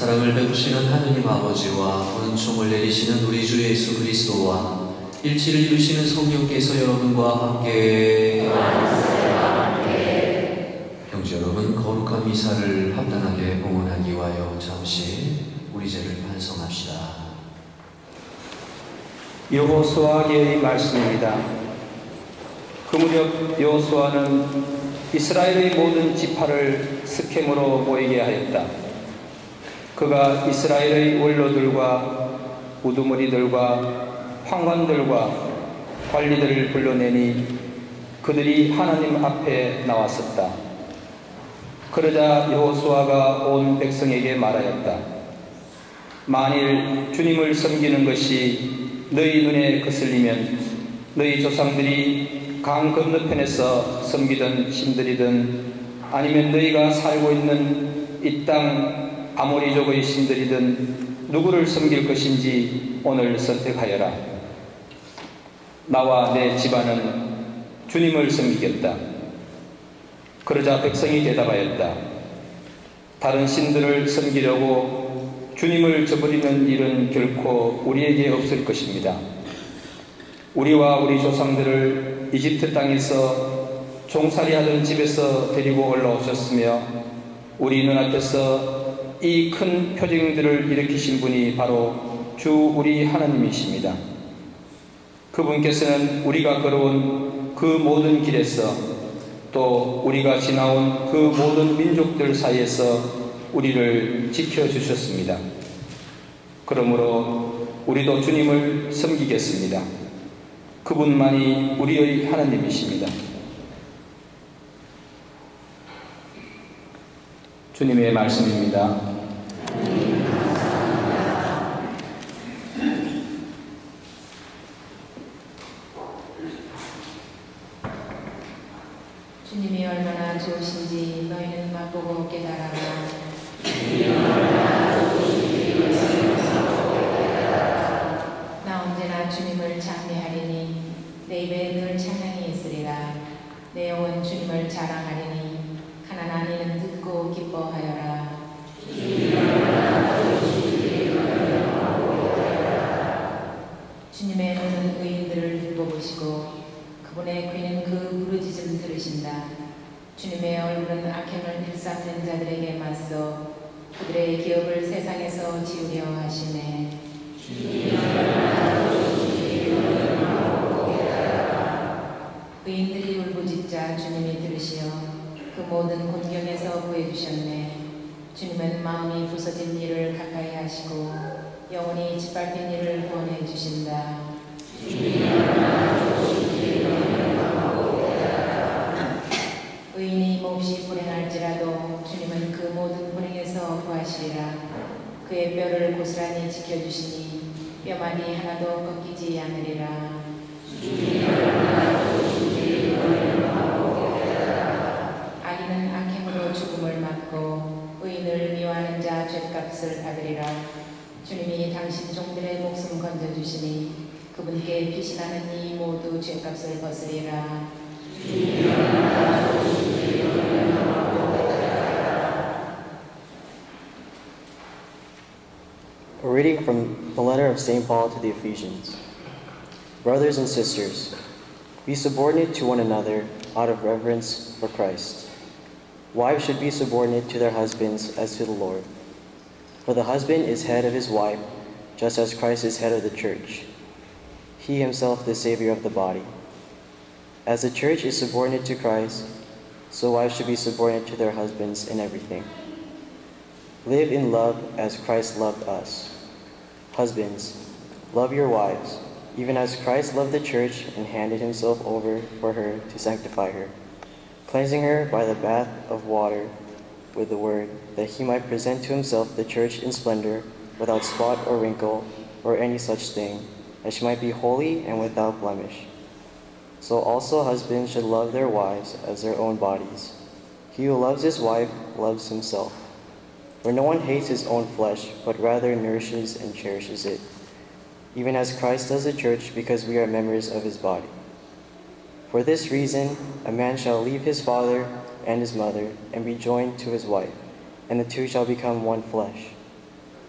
사랑을 베푸시는 하느님 아버지와 은총을 내리시는 우리 주 예수 그리스도와 일치를 이루시는 성령께서 여러분과 함께 형제 여러분, 거룩한 미사를 합당하게 봉헌하기 위하여 잠시 우리 죄를 반성합시다. 여호수아기의 말씀입니다. 그 무렵 여호수아는 이스라엘의 모든 지파를 스켐으로 모이게 하였다. 그가 이스라엘의 원로들과 우두머리들과 황관들과 관리들을 불러내니 그들이 하나님 앞에 나왔었다. 그러자 여호수아가 온 백성에게 말하였다. 만일 주님을 섬기는 것이 너희 눈에 거슬리면 너희 조상들이 강 건너편에서 섬기던 신들이든 아니면 너희가 살고 있는 이 땅 아모리족의 신들이든 누구를 섬길 것인지 오늘 선택하여라. 나와 내 집안은 주님을 섬기겠다. 그러자 백성이 대답하였다. 다른 신들을 섬기려고 주님을 저버리는 일은 결코 우리에게 없을 것입니다. 우리와 우리 조상들을 이집트 땅에서 종살이하던 집에서 데리고 올라오셨으며 우리 눈앞에서 이 큰 표징들을 일으키신 분이 바로 주 우리 하나님이십니다. 그분께서는 우리가 걸어온 그 모든 길에서 또 우리가 지나온 그 모든 민족들 사이에서 우리를 지켜주셨습니다. 그러므로 우리도 주님을 섬기겠습니다. 그분만이 우리의 하나님이십니다. 주님의 말씀입니다. 주님이 얼마나 좋으신지 너희는 맛보고 깨달아라. 나 언제나 주님을 찬미하리니 내 입에 늘 찬양이 있으리라. 내 영혼 주님을 자랑하리니 가난한 이는 듣고 기뻐하여라. 주님의 눈은 의인들을 돌보시고 그분의 귀는 그 부르짖음 들으신다. 주님의 얼굴은 악행을 일삼는 자들에게 맞서 그들의 기업을 세상에서 지우려 하시네. 의인들이 울부짖자 주님이 들으시어 그 모든 곤경에서 구해주셨네. 주님은 마음이 부서진 이를 가까이 하시고 영원히 짓밟힌 이를 구원해 주신다. 의인이 몹시 불행할지라도 주님은 그 모든 불행에서 구하시리라. 그의 뼈를 고스란히 지켜주시니 뼈마디 하나도 꺾이지 않으리라. 악인은 악행으로 죽음을 맞고 의인을 미워하는 자 죗값을 받으리라. 주님이 당신 종들의 목숨 건져주시니 그분께 피신하는 이 모두 죗값을 벗으리라. A reading from the letter of St. Paul to the Ephesians. Brothers and sisters, be subordinate to one another out of reverence for Christ. Wives should be subordinate to their husbands as to the Lord. For the husband is head of his wife, just as Christ is head of the church, he himself the Savior of the body. As the church is subordinate to Christ, so wives should be subordinate to their husbands in everything. Live in love as Christ loved us. Husbands, love your wives, even as Christ loved the church and handed himself over for her to sanctify her, cleansing her by the bath of water with the word, that he might present to himself the church in splendor, without spot or wrinkle or any such thing, that she might be holy and without blemish. So also husbands should love their wives as their own bodies. He who loves his wife loves himself. For no one hates his own flesh, but rather nourishes and cherishes it, even as Christ does the church, because we are members of his body. For this reason, a man shall leave his father and his mother, and be joined to his wife, and the two shall become one flesh.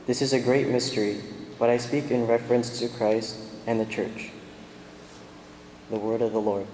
This is a great mystery, but I speak in reference to Christ and the Church. The word of the Lord.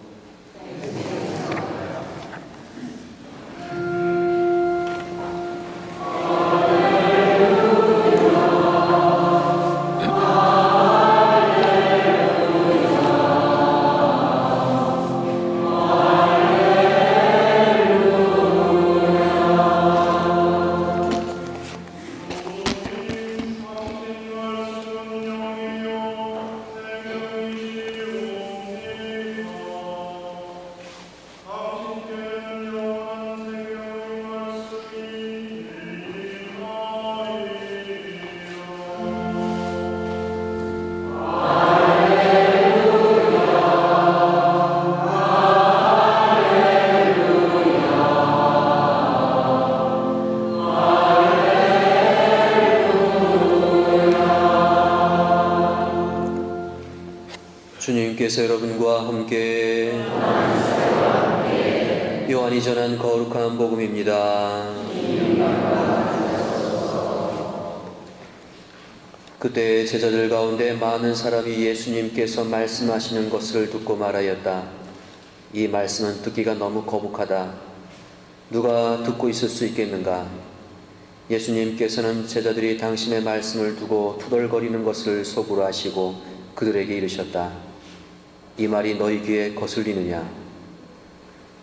주님께서 여러분과 함께 요한이 전한 거룩한 복음입니다. 그때 제자들 가운데 많은 사람이 예수님께서 말씀하시는 것을 듣고 말하였다. 이 말씀은 듣기가 너무 거북하다. 누가 듣고 있을 수 있겠는가? 예수님께서는 제자들이 당신의 말씀을 두고 투덜거리는 것을 속으로 아시고 그들에게 이르셨다. 이 말이 너희 귀에 거슬리느냐?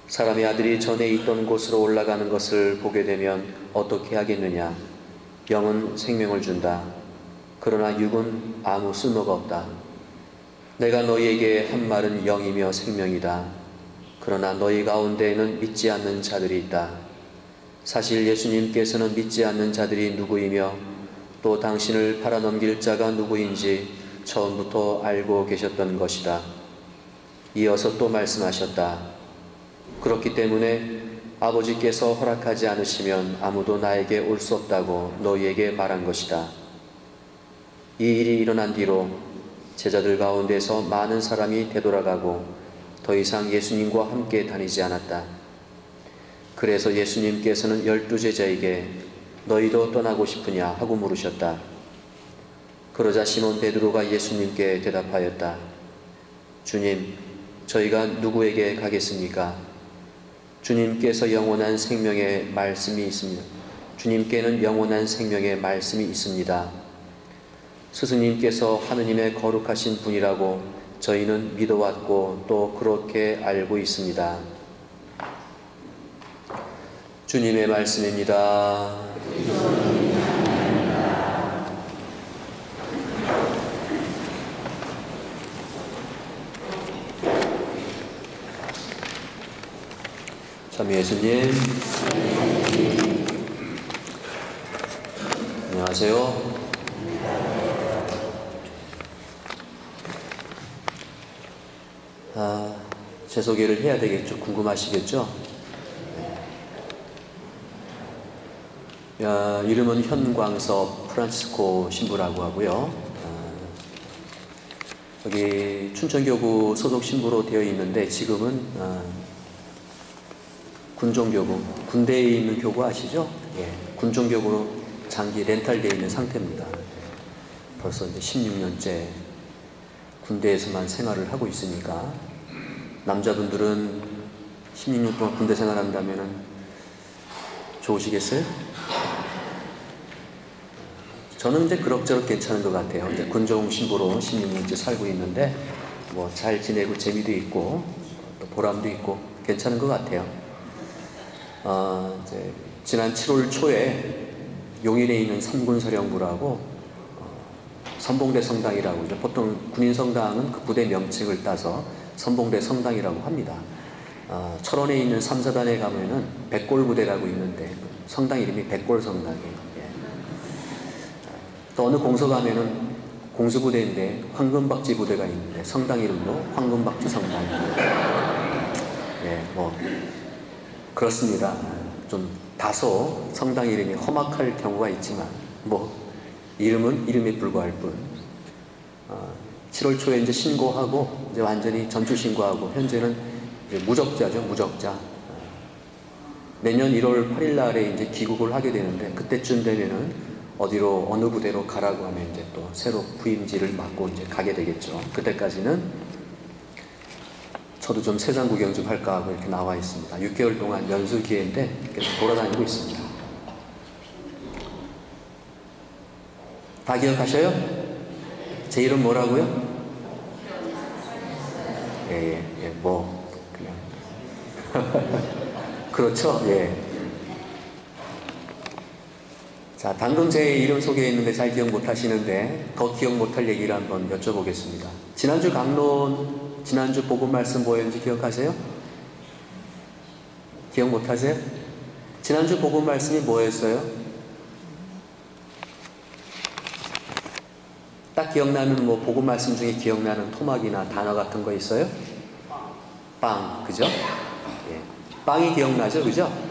사람의 아들이 전에 있던 곳으로 올라가는 것을 보게 되면 어떻게 하겠느냐? 영은 생명을 준다. 그러나 육은 아무 쓸모가 없다. 내가 너희에게 한 말은 영이며 생명이다. 그러나 너희 가운데에는 믿지 않는 자들이 있다. 사실 예수님께서는 믿지 않는 자들이 누구이며 또 당신을 팔아넘길 자가 누구인지 처음부터 알고 계셨던 것이다. 이어서 또 말씀하셨다. 그렇기 때문에 아버지께서 허락하지 않으시면 아무도 나에게 올 수 없다고 너희에게 말한 것이다. 이 일이 일어난 뒤로 제자들 가운데서 많은 사람이 되돌아가고 더 이상 예수님과 함께 다니지 않았다. 그래서 예수님께서는 12 제자에게 너희도 떠나고 싶으냐 하고 물으셨다. 그러자 시몬 베드로가 예수님께 대답하였다. 주님, 저희가 누구에게 가겠습니까? 주님께서 영원한 생명의 말씀이 있습니다. 주님께는 영원한 생명의 말씀이 있습니다. 스승님께서 하느님의 거룩하신 분이라고 저희는 믿어왔고 또 그렇게 알고 있습니다. 주님의 말씀입니다. 참 예수님, 안녕하세요. 제 소개를 해야 되겠죠? 궁금하시겠죠? 이름은 현광섭 프란치스코 신부라고 하고요. 여기 춘천교구 소속 신부로 되어 있는데 지금은 군종교구, 군대에 있는 교구 아시죠? 예, 군종교구로 장기 렌탈되어 있는 상태입니다. 벌써 이제 16년째 군대에서만 생활을 하고 있으니까 남자분들은 16년 동안 군대 생활한다면 좋으시겠어요? 저는 이제 그럭저럭 괜찮은 것 같아요. 이제 군종 신부로 16년째 살고 있는데 뭐 잘 지내고 재미도 있고 또 보람도 있고 괜찮은 것 같아요. 이제 지난 7월 초에 용인에 있는 삼군사령부라고 선봉대 성당이라고 이제 보통 군인 성당은 그 부대 명칭을 따서 선봉대 성당이라고 합니다. 철원에 있는 3사단에 가면은 백골 부대라고 있는데 성당 이름이 백골 성당이에요. 또 어느 공서 가면은 공수부대인데 황금박쥐 부대가 있는데 성당 이름도 황금박쥐 성당입니다. 예, 뭐 그렇습니다. 좀 다소 성당 이름이 험악할 경우가 있지만 뭐 이름은 이름에 불과할 뿐. 7월 초에 이제 신고하고 이제 완전히 전투 신고하고 현재는 이제 무적자죠, 무적자. 내년 1월 8일 날에 이제 귀국을 하게 되는데 그때쯤 되면은 어디로 어느 부대로 가라고 하면 이제 또 새로 부임지를 맡고 이제 가게 되겠죠. 그때까지는 저도 좀 세상 구경 좀 할까 하고 이렇게 나와 있습니다. 6개월 동안 연수 기회인데 계속 돌아다니고 있습니다. 다 기억하셔요? 제 이름 뭐라고요? 뭐 그냥 그렇죠. 자, 방금 제 이름 소개했는데 잘 기억 못 하시는데 더 기억 못할 얘기를 한번 여쭤보겠습니다. 지난주 강론, 지난주 복음 말씀 뭐였는지 기억하세요? 기억 못 하세요? 지난주 복음 말씀이 뭐였어요? 딱 기억나는 뭐 복음 말씀 중에 기억나는 토막이나 단어 같은 거 있어요? 빵, 그죠? 빵이 기억나죠, 그죠?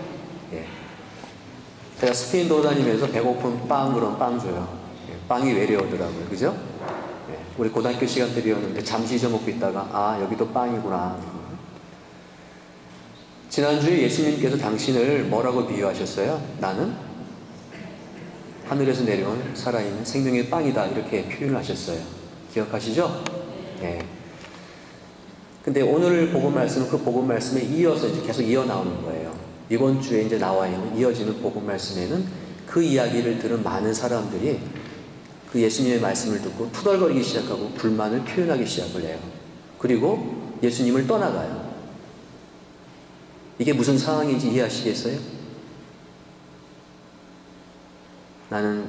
제가 스페인 돌아다니면서 배고픈 빵, 그럼 빵 줘요. 빵이 외래어더라고요. 그죠? 우리 고등학교 시간 때 배웠는데 잠시 잊어먹고 있다가, 아, 여기도 빵이구나. 지난주에 예수님께서 당신을 뭐라고 비유하셨어요? 나는 하늘에서 내려온 살아있는 생명의 빵이다. 이렇게 표현을 하셨어요. 기억하시죠? 근데 오늘 복음 말씀은 그 복음 말씀에 이어서 이제 계속 이어 나오는 거예요. 이번 주에 이제 나와 있는 이어지는 복음 말씀에는 그 이야기를 들은 많은 사람들이 그 예수님의 말씀을 듣고 투덜거리기 시작하고 불만을 표현하기 시작을 해요. 그리고 예수님을 떠나가요. 이게 무슨 상황인지 이해하시겠어요? 나는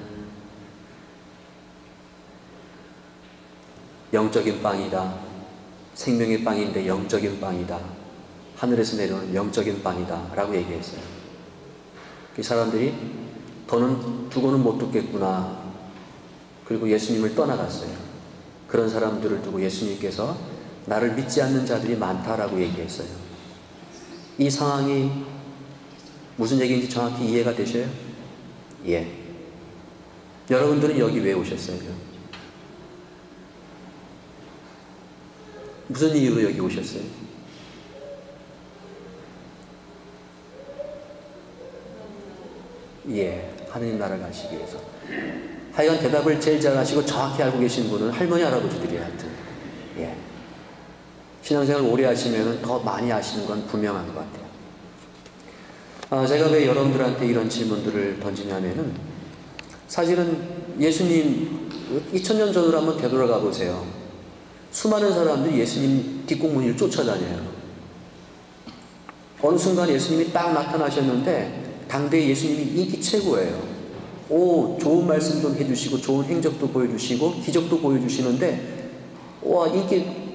영적인 빵이다. 생명의 빵인데 영적인 빵이다. 하늘에서 내려오는 영적인 빵이다 라고 얘기했어요. 그 사람들이 더는 두고는 못 듣겠구나. 그리고 예수님을 떠나갔어요. 그런 사람들을 두고 예수님께서 나를 믿지 않는 자들이 많다라고 얘기했어요. 이 상황이 무슨 얘기인지 정확히 이해가 되셔요? 여러분들은 여기 왜 오셨어요? 무슨 이유로 여기 오셨어요? 하느님 나라 가시기 위해서. 하여간 대답을 제일 잘하시고 정확히 알고 계신 분은 할머니, 할아버지들이에요. 하여튼. 신앙생활 오래 하시면 더 많이 아시는 건 분명한 것 같아요. 제가 왜 여러분들한테 이런 질문들을 던지냐면은 사실은 예수님 2000년 전으로 한번 되돌아가 보세요. 수많은 사람들이 예수님 뒷공무니를 쫓아다녀요. 어느 순간 예수님이 딱 나타나셨는데 당대에 예수님이 인기 최고예요. 좋은 말씀 좀 해주시고 좋은 행적도 보여주시고 기적도 보여주시는데 인기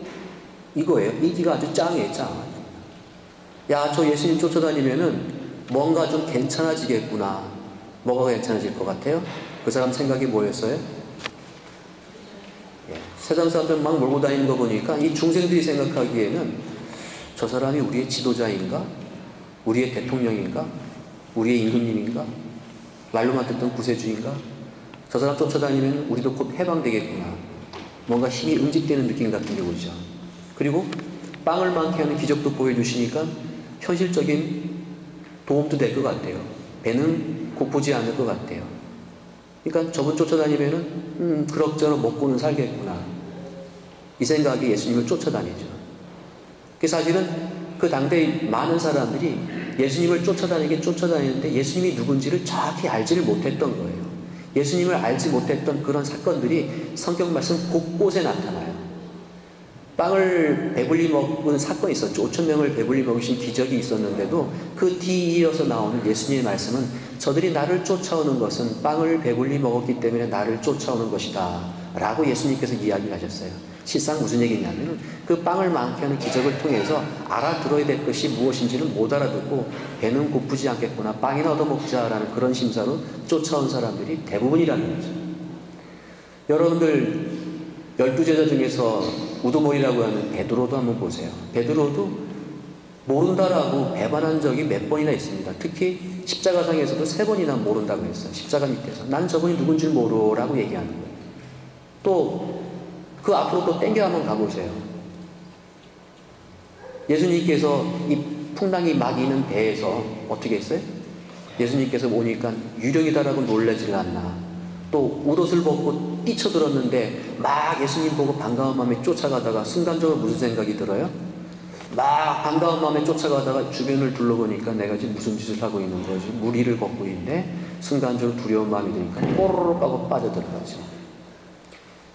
이거예요. 인기가 아주 짱이에요. 짱. 야, 저 예수님 쫓아다니면은 뭔가 좀 괜찮아지겠구나. 뭐가 괜찮아질 것 같아요? 그 사람 생각이 뭐였어요? 세상 사람들 막 몰고 다니는 거 보니까 이 중생들이 생각하기에는 저 사람이 우리의 지도자인가? 우리의 대통령인가? 우리의 임금님인가? 말로만 듣던 구세주인가? 저 사람 쫓아다니면 우리도 곧 해방되겠구나. 뭔가 힘이 응집되는 느낌 같은 게 오죠. 그리고 빵을 많게 하는 기적도 보여주시니까 현실적인 도움도 될 것 같아요. 배는 고프지 않을 것 같아요. 그러니까 저분 쫓아다니면은 그럭저럭 먹고는 살겠구나. 이 생각이 예수님을 쫓아다니죠. 사실은 그 당대의 많은 사람들이 예수님을 쫓아다니긴 쫓아다니는데 예수님이 누군지를 정확히 알지를 못했던 거예요. 예수님을 알지 못했던 그런 사건들이 성경 말씀 곳곳에 나타나요. 빵을 배불리 먹은 사건이 있었죠. 5,000명을 배불리 먹으신 기적이 있었는데도 그 뒤이어서 나오는 예수님의 말씀은 저들이 나를 쫓아오는 것은 빵을 배불리 먹었기 때문에 나를 쫓아오는 것이다 라고 예수님께서 이야기하셨어요. 실상 무슨 얘기냐면 그 빵을 많게 하는 기적을 통해서 알아들어야 될 것이 무엇인지를 못 알아듣고 배는 고프지 않겠구나, 빵이나 얻어먹자라는 그런 심사로 쫓아온 사람들이 대부분이라는 거죠. 여러분들 12제자 중에서 우두머리라고 하는 베드로도 한번 보세요. 베드로도 모른다라고 배반한 적이 몇 번이나 있습니다. 특히 십자가상에서도 3번이나 모른다고 했어요. 십자가 밑에서 난 저분이 누군지 모르라고 얘기하는 거예요. 또 그 앞으로 또 땡겨 한번 가보세요. 예수님께서 이 풍랑이 막 이는 배에서 어떻게 했어요? 예수님께서 오니까 유령이다라고 놀라지를 않나. 또 옷을 벗고 뛰쳐들었는데 막 예수님 보고 반가운 마음에 쫓아가다가 순간적으로 무슨 생각이 들어요? 막 반가운 마음에 쫓아가다가 주변을 둘러보니까 내가 지금 무슨 짓을 하고 있는 거지? 무리를 걷고 있는데 순간적으로 두려운 마음이 드니까 뽀로로 하고 빠져들어가죠.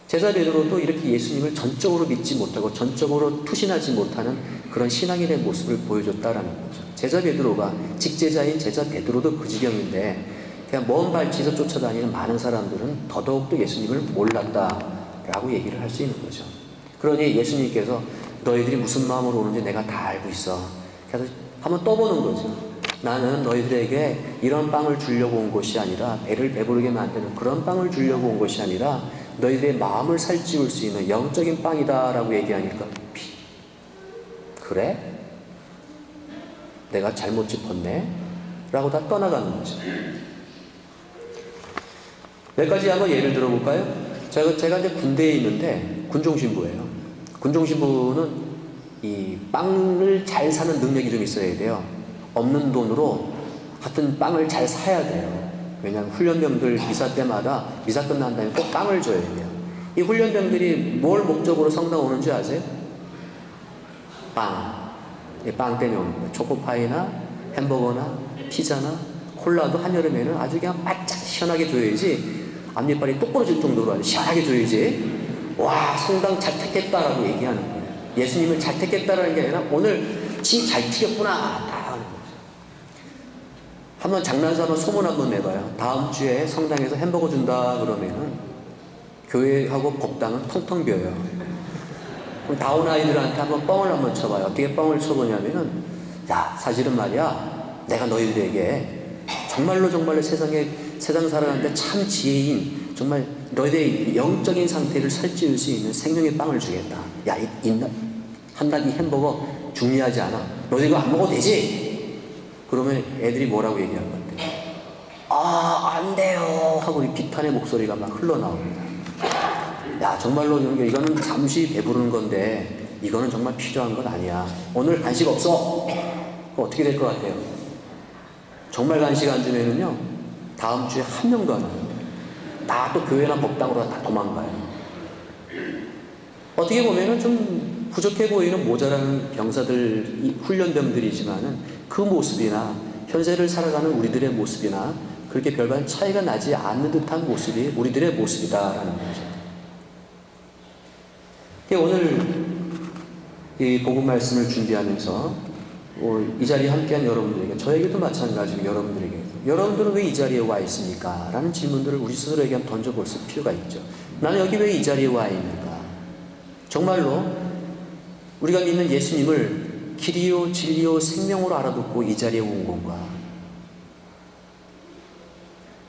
제자 베드로도 이렇게 예수님을 전적으로 믿지 못하고 전적으로 투신하지 못하는 그런 신앙인의 모습을 보여줬다라는 거죠. 제자 베드로가 직제자인 제자 베드로도 그 지경인데 그냥 먼 발치에서 쫓아다니는 많은 사람들은 더더욱도 예수님을 몰랐다라고 얘기를 할 수 있는 거죠. 그러니 예수님께서 너희들이 무슨 마음으로 오는지 내가 다 알고 있어. 그래서 한번 떠보는 거죠. 나는 너희들에게 이런 빵을 주려고 온 것이 아니라 배를 배부르게 만드는 그런 빵을 주려고 온 것이 아니라 너희들의 마음을 살찌울 수 있는 영적인 빵이다라고 얘기하니까 그래? 내가 잘못 짚었네? 라고 다 떠나가는 거죠. 몇 가지 한번 예를 들어볼까요? 제가 이제 군대에 있는데 군종신부예요. 군종신부는 이 빵을 잘 사는 능력이 좀 있어야 돼요. 없는 돈으로 하여튼 빵을 잘 사야 돼요. 왜냐하면 훈련병들 미사 때마다 미사 끝난 다음에 꼭 빵을 줘야 돼요. 이 훈련병들이 뭘 목적으로 성당 오는지 아세요? 빵. 빵 때문에 오는 거예요. 초코파이나 햄버거나 피자나 콜라도 한여름에는 아주 그냥 바짝 시원하게 줘야지 앞니빨이 똑 부러질 정도로 아주 시원하게 줘야지 와 성당 잘 택했다라고 얘기하는 거예요. 예수님을 잘 택했다라는 게 아니라 오늘 지 잘 튀겼구나 다 하는 거죠. 한번 장난삼아 소문 한번 내봐요. 다음 주에 성당에서 햄버거 준다 그러면은 교회하고 법당은 텅텅 비어요. 그럼 다 온 아이들한테 한번 뻥을 한번 쳐봐요. 어떻게 뻥을 쳐보냐면은 야 사실은 말이야 내가 너희들에게 정말로 세상 살아가는데 참 지혜인 정말 너희들의 영적인 상태를 살찌울 수 있는 생명의 빵을 주겠다. 야 한 달 이 햄버거 중요하지 않아. 너희들 이거 안 먹어도 되지? 그러면 애들이 뭐라고 얘기할 것 같아요? 아 안 돼요 하고 이 비탄의 목소리가 막 흘러나옵니다. 야 정말로 이거는 잠시 배부르는 건데 이거는 정말 필요한 건 아니야. 오늘 간식 없어. 그럼 어떻게 될 것 같아요? 정말 간식 안 주면은요 다음 주에 한 명도 안 와요. 다 또 교회나 법당으로 다 도망가요. 어떻게 보면은 좀 부족해 보이는 모자라는 병사들 훈련병들이지만은 그 모습이나 현세를 살아가는 우리들의 모습이나 그렇게 별반 차이가 나지 않는 듯한 모습이 우리들의 모습이다라는 거죠. 오늘 이 복음 말씀을 준비하면서 이 자리에 함께한 여러분들에게 저에게도 마찬가지고 여러분들은 왜 이 자리에 와 있습니까? 라는 질문들을 우리 스스로에게 한번 던져볼 필요가 있죠. 나는 여기 왜 이 자리에 와 있는가? 정말로 우리가 믿는 예수님을 길이요 진리요 생명으로 알아듣고 이 자리에 온 건가?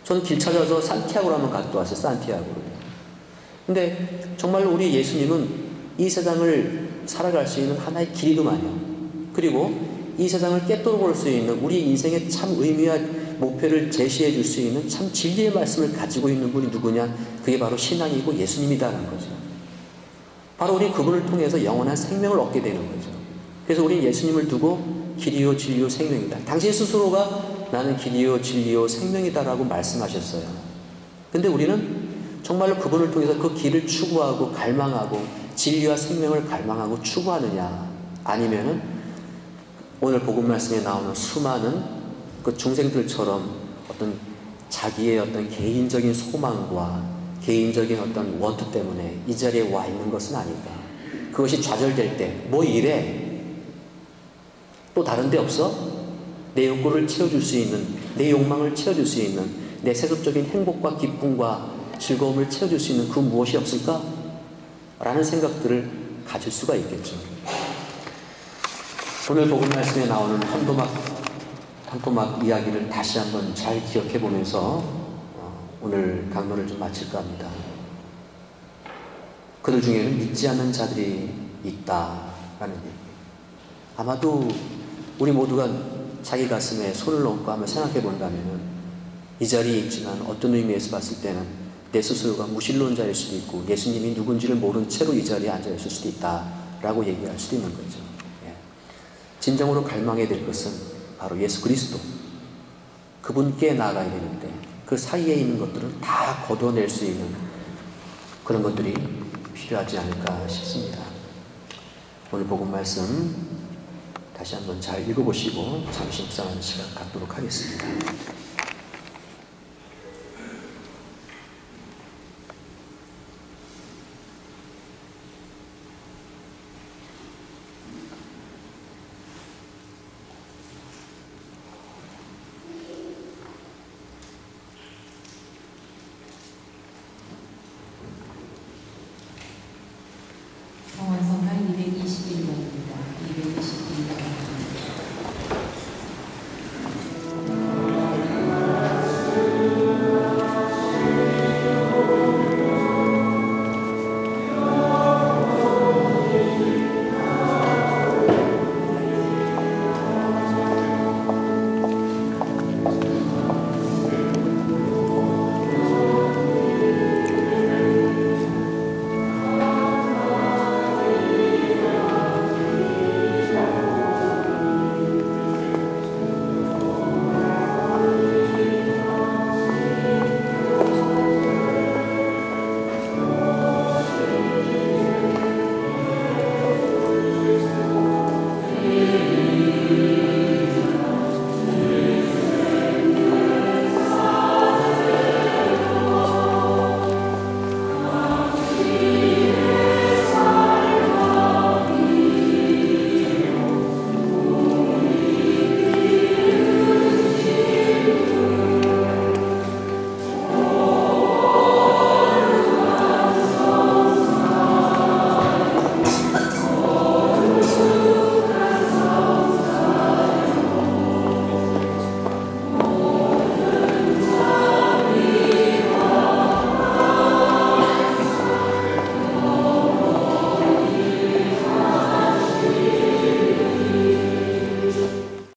저는 길 찾아서 산티아고로 한번 갔다 왔어요. 산티아고로. 근데 정말로 우리 예수님은 이 세상을 살아갈 수 있는 하나의 길이더만요. 그리고 이 세상을 깨뜨려 볼 수 있는 우리 인생의 참 의미와 목표를 제시해 줄 수 있는 참 진리의 말씀을 가지고 있는 분이 누구냐? 그게 바로 신앙이고 예수님이다라는 거죠. 바로 우리 그분을 통해서 영원한 생명을 얻게 되는 거죠. 그래서 우리는 예수님을 두고 길이요 진리요 생명이다. 당신 스스로가 나는 길이요 진리요 생명이다라고 말씀하셨어요. 근데 우리는 정말로 그분을 통해서 그 길을 추구하고 갈망하고 진리와 생명을 갈망하고 추구하느냐, 아니면은 오늘 복음 말씀에 나오는 수많은 그 중생들처럼 어떤 자기의 어떤 개인적인 소망과 개인적인 어떤 원투 때문에 이 자리에 와 있는 것은 아닌가. 그것이 좌절될 때 뭐 이래? 또 다른 데 없어? 내 욕구를 채워줄 수 있는, 내 욕망을 채워줄 수 있는, 내 세속적인 행복과 기쁨과 즐거움을 채워줄 수 있는 그 무엇이 없을까? 라는 생각들을 가질 수가 있겠죠. 오늘 복음 말씀에 나오는 한 토막 이야기를 다시 한번 잘 기억해 보면서 오늘 강론을 좀 마칠까 합니다. 그들 중에는 믿지 않는 자들이 있다라는 얘기. 아마도 우리 모두가 자기 가슴에 손을 얹고 한번 생각해 본다면은 이 자리에 있지만 어떤 의미에서 봤을 때는 내 스스로가 무신론자일 수도 있고 예수님이 누군지를 모른 채로 이 자리에 앉아 있을 수도 있다라고 얘기할 수도 있는 거죠. 진정으로 갈망해야 될 것은 바로 예수 그리스도, 그분께 나아가야 되는데 그 사이에 있는 것들을 다 걷어낼 수 있는 그런 것들이 필요하지 않을까 싶습니다. 오늘 복음 말씀 다시 한번 잘 읽어보시고 잠시 묵상하는 시간 갖도록 하겠습니다.